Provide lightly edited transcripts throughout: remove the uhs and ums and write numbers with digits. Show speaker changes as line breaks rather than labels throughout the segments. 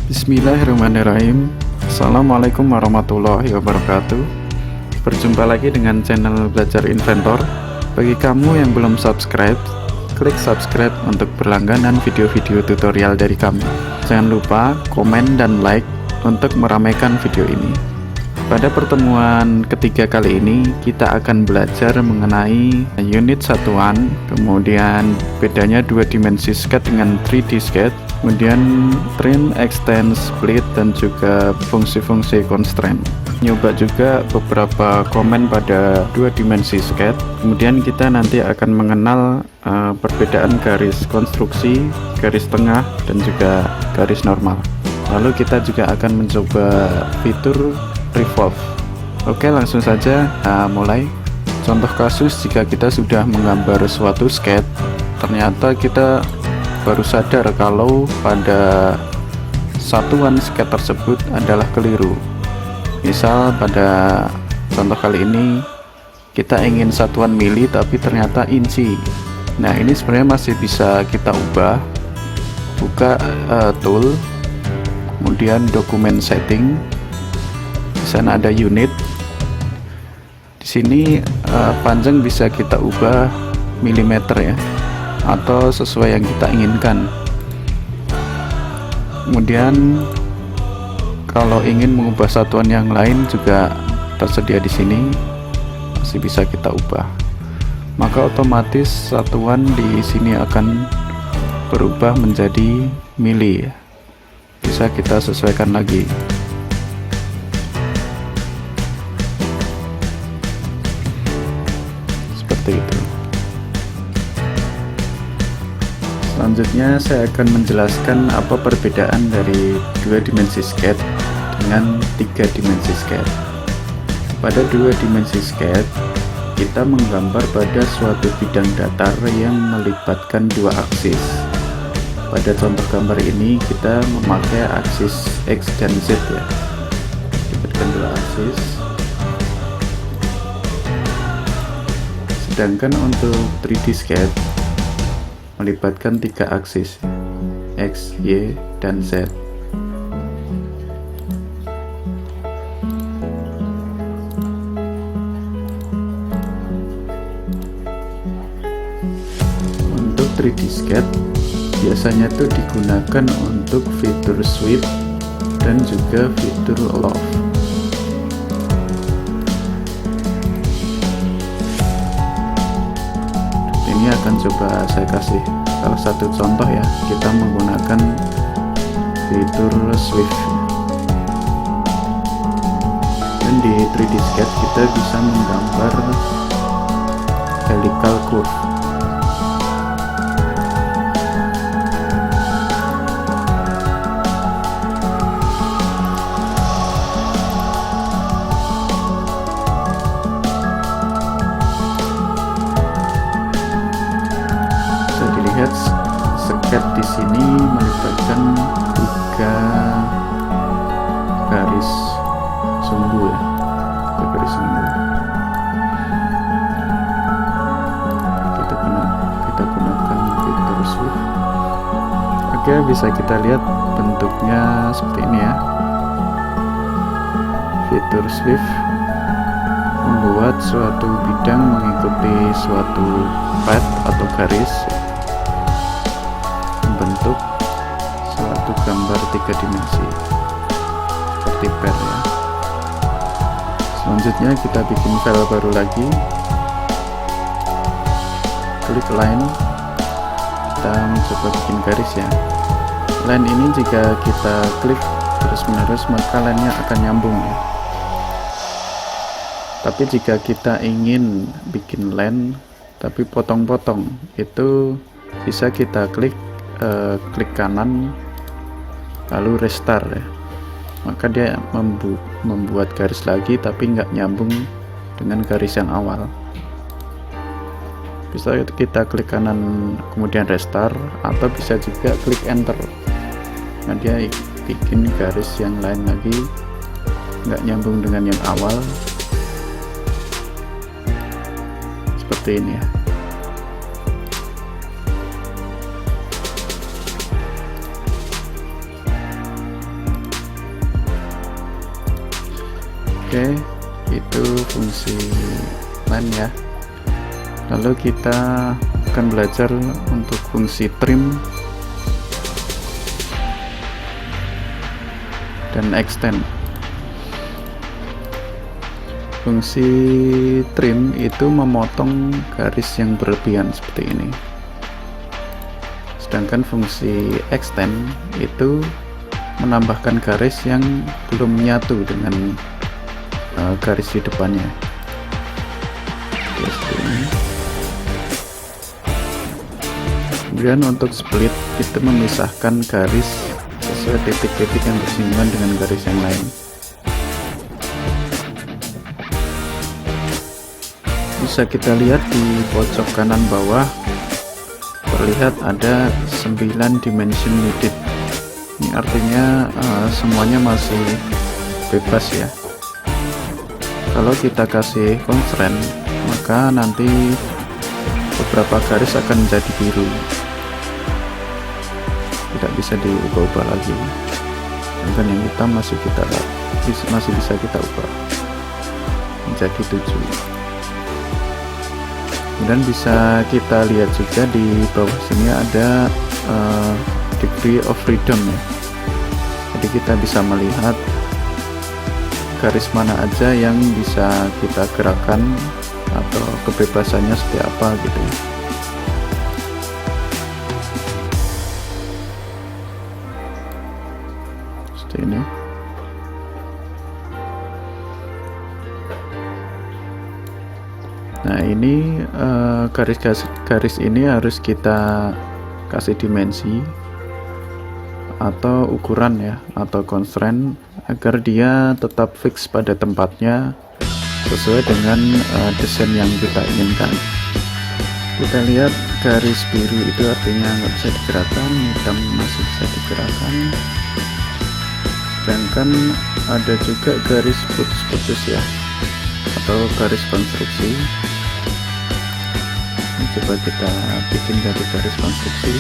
Bismillahirrahmanirrahim. Assalamualaikum warahmatullahi wabarakatuh. Berjumpa lagi dengan channel Belajar Inventor. Bagi kamu yang belum subscribe, klik subscribe untuk berlangganan video-video tutorial dari kami. Jangan lupa komen dan like untuk meramaikan video ini. Pada pertemuan ketiga kali ini, kita akan belajar mengenai unit satuan, kemudian bedanya dua dimensi skate dengan 3D skate, kemudian trim, extend, split, dan juga fungsi-fungsi constraint. Nyoba juga beberapa komen pada dua dimensi skate. Kemudian kita nanti akan mengenal perbedaan garis konstruksi, garis tengah, dan juga garis normal. Lalu kita juga akan mencoba fitur revolve. Oke, langsung saja mulai. Contoh kasus, jika kita sudah menggambar suatu skate, ternyata kita baru sadar kalau pada satuan skate tersebut adalah keliru. Misal pada contoh kali ini kita ingin satuan mili tapi ternyata inci. Nah, ini sebenarnya masih bisa kita ubah. Buka tool, kemudian dokumen setting. Di sana ada unit. Di sini panjang bisa kita ubah milimeter ya, atau sesuai yang kita inginkan. Kemudian kalau ingin mengubah satuan yang lain juga tersedia di sini, masih bisa kita ubah. Maka otomatis satuan di sini akan berubah menjadi mili. Bisa kita sesuaikan lagi. Seperti itu. Selanjutnya saya akan menjelaskan apa perbedaan dari dua dimensi skate dengan tiga dimensi skate. Pada dua dimensi skate, kita menggambar pada suatu bidang datar yang melibatkan dua aksis. Pada contoh gambar ini kita memakai aksis X dan Z ya, melibatkan dua aksis. Sedangkan untuk 3D skate melibatkan tiga aksis X, Y, dan Z. Untuk 3D skate biasanya itu digunakan untuk fitur sweep dan juga fitur loft. Ini akan coba saya kasih salah satu contoh ya. Kita menggunakan fitur sweep, dan di 3D skate kita bisa menggambar helical curve. Lihat skate di sini melibatkan tiga garis sumbu ya, garis sumbu. Kita gunakan fitur sweep. Oke, bisa kita lihat bentuknya seperti ini ya. Fitur sweep membuat suatu bidang mengikuti suatu path atau garis, membentuk suatu gambar tiga dimensi seperti pair ya. Selanjutnya kita bikin file baru lagi, klik line, kita mencoba bikin garis ya. Line ini jika kita klik terus menerus maka line-nya akan nyambung ya. Tapi jika kita ingin bikin line tapi potong-potong, itu bisa kita klik kanan lalu restart ya, maka dia membuat garis lagi tapi nggak nyambung dengan garis yang awal. Bisa kita klik kanan kemudian restart, atau bisa juga klik enter, nah dia bikin garis yang lain lagi nggak nyambung dengan yang awal, seperti ini ya. Oke, itu fungsi line ya. Lalu kita akan belajar untuk fungsi trim dan extend. Fungsi trim itu memotong garis yang berlebihan seperti ini, sedangkan fungsi extend itu menambahkan garis yang belum menyatu dengan garis di depannya. Seperti ini. Kemudian untuk split itu memisahkan garis sesuai titik-titik yang bersinggungan dengan garis yang lain. Bisa kita lihat di pojok kanan bawah terlihat ada 9 dimension needed. Ini artinya semuanya masih bebas ya. Kalau kita kasih constraint, maka nanti beberapa garis akan menjadi biru, tidak bisa diubah-ubah lagi. Dan yang hitam masih bisa kita ubah menjadi 7. Kemudian bisa kita lihat juga di bawah sini ada degree of freedom ya. Jadi kita bisa melihat garis mana aja yang bisa kita gerakkan atau kebebasannya seperti apa gitu ya. Seperti ini. Nah ini garis ini harus kita kasih dimensi atau ukuran ya, atau constraint agar dia tetap fix pada tempatnya sesuai dengan desain yang kita inginkan. Kita lihat garis biru itu artinya nggak bisa digerakkan, hitam masih bisa digerakkan, sedangkan ada juga garis putus-putus ya, atau garis konstruksi. Coba kita bikin dari garis konstruksi.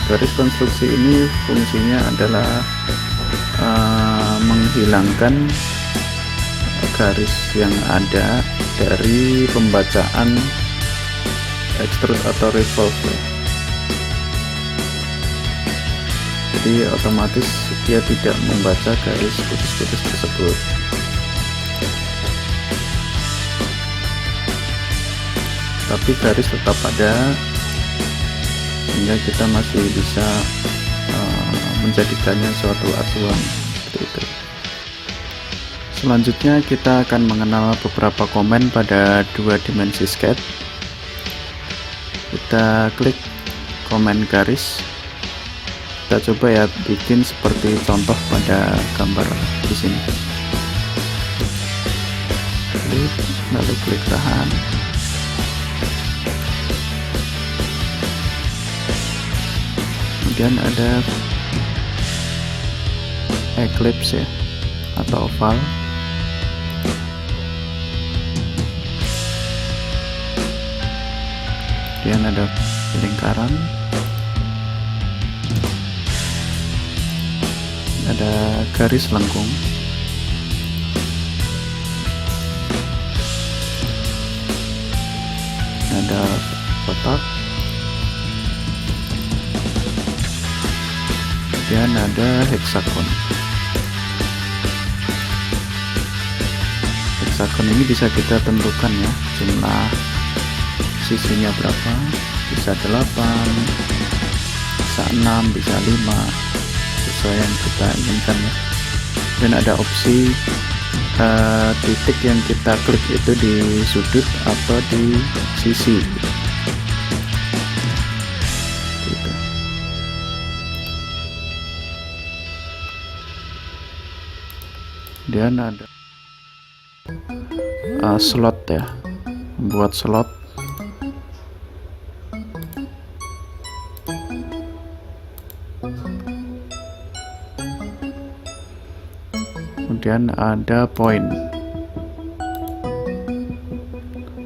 Garis konstruksi ini fungsinya adalah menghilangkan garis yang ada dari pembacaan extrude atau revolve. Jadi otomatis dia tidak membaca garis putus-putus tersebut. Tapi garis tetap ada, sehingga kita masih bisa menjadikannya suatu acuan seperti itu. Selanjutnya kita akan mengenal beberapa komen pada 2 dimensi sketch. Kita klik komen garis. Kita coba ya bikin seperti contoh pada gambar di sini. Lalu klik tahan. Kemudian ada ellipse ya, atau oval. Kemudian ada lingkaran, ada garis lengkung, ada kotak, kemudian ada hexagon. Hexagon ini bisa kita tentukan ya, jumlah sisinya berapa, bisa 8, bisa 6, bisa 5, sesuai yang kita inginkan ya. Dan ada opsi titik yang kita klik itu di sudut atau di sisi gitu. Dan ada slot ya, membuat slot. Kemudian ada point.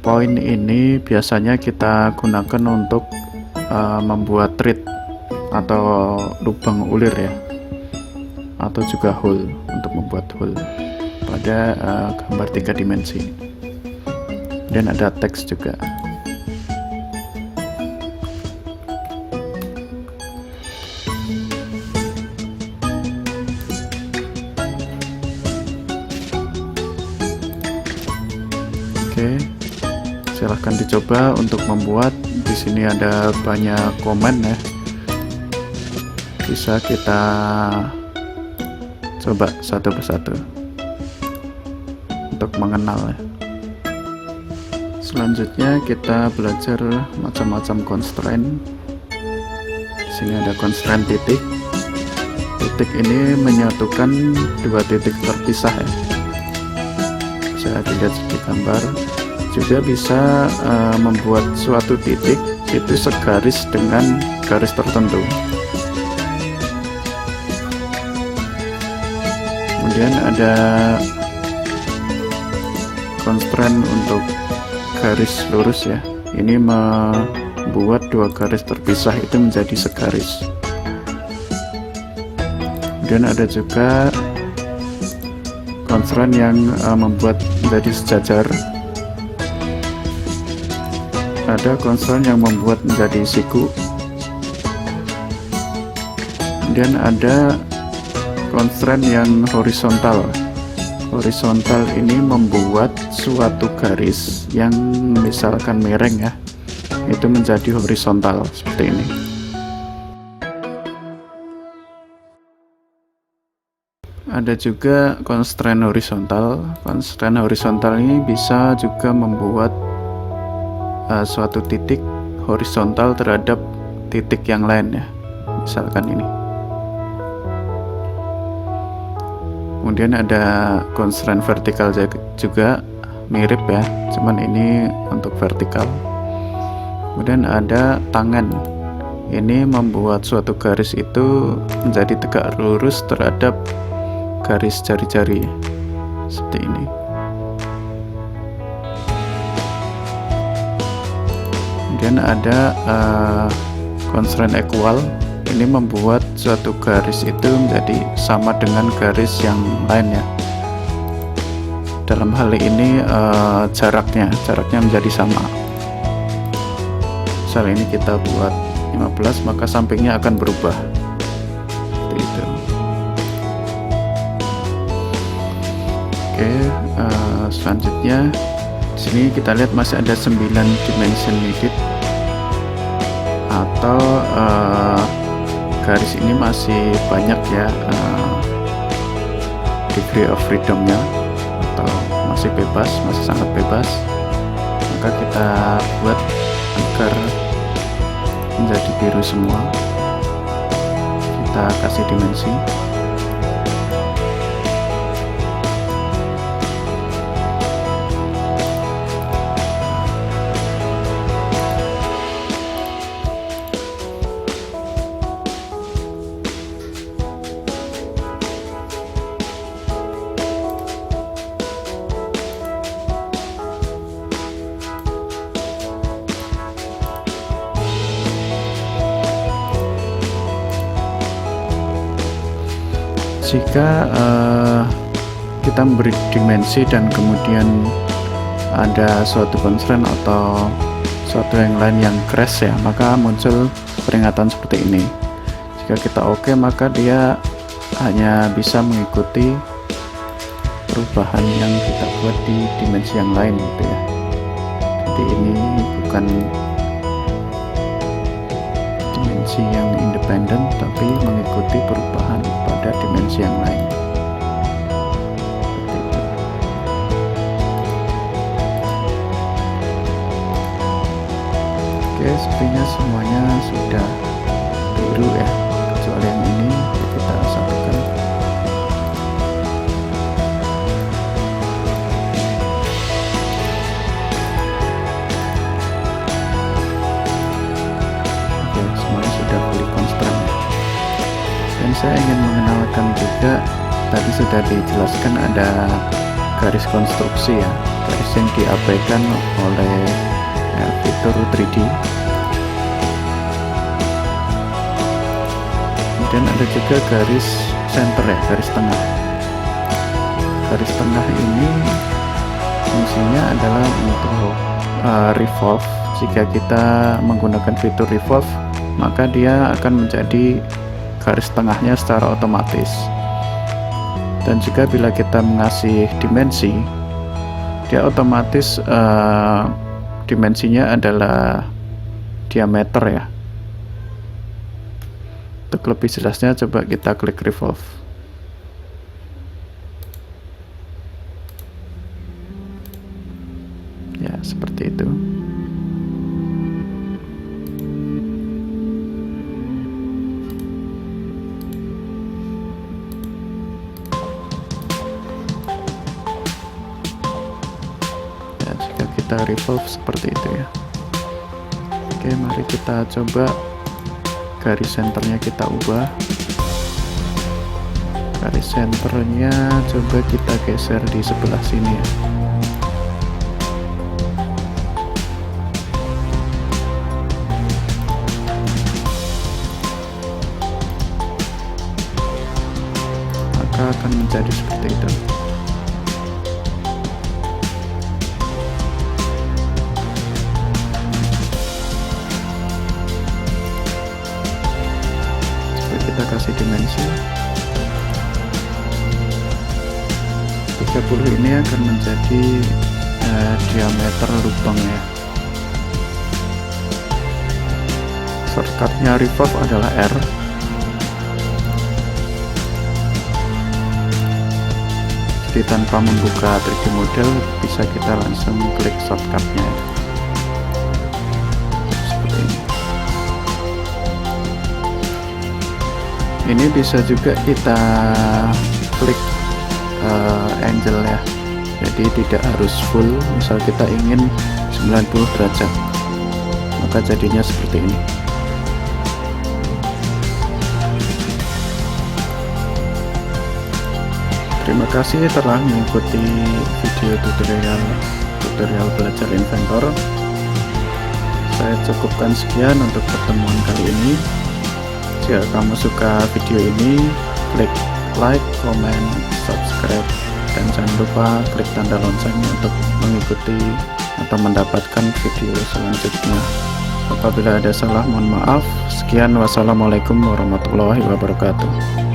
Point ini biasanya kita gunakan untuk membuat thread atau lubang ulir ya, atau juga hole, untuk membuat hole pada gambar 3 dimensi. Dan ada teks juga. Oke, silahkan dicoba untuk membuat. Di sini ada banyak komen ya, bisa kita coba satu persatu untuk mengenal ya. Selanjutnya kita belajar macam-macam constraint. Di sini ada constraint titik. Titik ini menyatukan dua titik terpisah ya. Bisa dilihat di gambar. Juga bisa membuat suatu titik itu segaris dengan garis tertentu. Kemudian ada constraint untuk garis lurus ya. Ini membuat dua garis terpisah itu menjadi segaris. Kemudian ada juga constraint yang membuat menjadi sejajar. Ada constraint yang membuat menjadi siku. Kemudian ada constraint yang horizontal. Horizontal ini membuat suatu garis yang misalkan miring ya, itu menjadi horizontal seperti ini. Ada juga constraint horizontal. Constraint horizontal ini bisa juga membuat suatu titik horizontal terhadap titik yang lain ya, misalkan ini. Kemudian ada constraint vertikal juga, mirip ya, cuman ini untuk vertikal. Kemudian ada tangan. Ini membuat suatu garis itu menjadi tegak lurus terhadap garis jari-jari seperti ini. Kemudian ada constraint equal. Ini membuat suatu garis itu menjadi sama dengan garis yang lain ya. Dalam hal ini jaraknya menjadi sama. Misal ini kita buat 15, maka sampingnya akan berubah seperti itu. Oke, selanjutnya di sini kita lihat masih ada 9 dimension needed, atau garis ini masih banyak ya degree of freedomnya, atau masih bebas, masih sangat bebas. Maka kita buat agar menjadi biru semua. Kita kasih dimensi. Jika kita memberi dimensi dan kemudian ada suatu constraint atau suatu yang lain yang crash ya, maka muncul peringatan seperti ini. Jika kita oke, maka dia hanya bisa mengikuti perubahan yang kita buat di dimensi yang lain gitu ya. Jadi ini bukan dimensi yang independen, tapi mengikuti perubahan pada dimensi yang lain. Oke, sepertinya semuanya sudah biru ya, kecuali yang ini kita satukan. Oke, semuanya sudah fully constraint. Dan saya ingin mengenalkan juga, tadi sudah dijelaskan ada garis konstruksi ya, garis yang diabaikan oleh fitur 3D. Kemudian ada juga garis center ya, garis tengah. garis tengah ini fungsinya adalah untuk revolve. Jika kita menggunakan fitur revolve, maka dia akan menjadi garis tengahnya secara otomatis. Dan juga bila kita mengasih dimensi, dia otomatis dimensinya adalah diameter ya. Untuk lebih jelasnya coba kita klik revolve. Ya, seperti itu. Ya, jika kita revolve seperti itu ya. Oke, mari kita coba garis senternya kita ubah. Garis senternya coba kita geser di sebelah sini ya. Maka akan menjadi seperti itu. Kita kasih dimensi 30, ini akan menjadi diameter lubangnya. Shortcutnya revolve adalah R. Jadi tanpa membuka 3D model bisa kita langsung klik shortcutnya seperti ini. Ini bisa juga kita klik angle ya, jadi tidak harus full. Misal kita ingin 90 derajat, maka jadinya seperti ini. Terima kasih telah mengikuti video tutorial belajar Inventor. Saya cukupkan sekian untuk pertemuan kali ini. Jika kamu suka video ini, klik like, comment, subscribe, dan jangan lupa klik tanda lonceng untuk mengikuti atau mendapatkan video selanjutnya. Apabila ada salah, mohon maaf. Sekian, wassalamualaikum warahmatullahi wabarakatuh.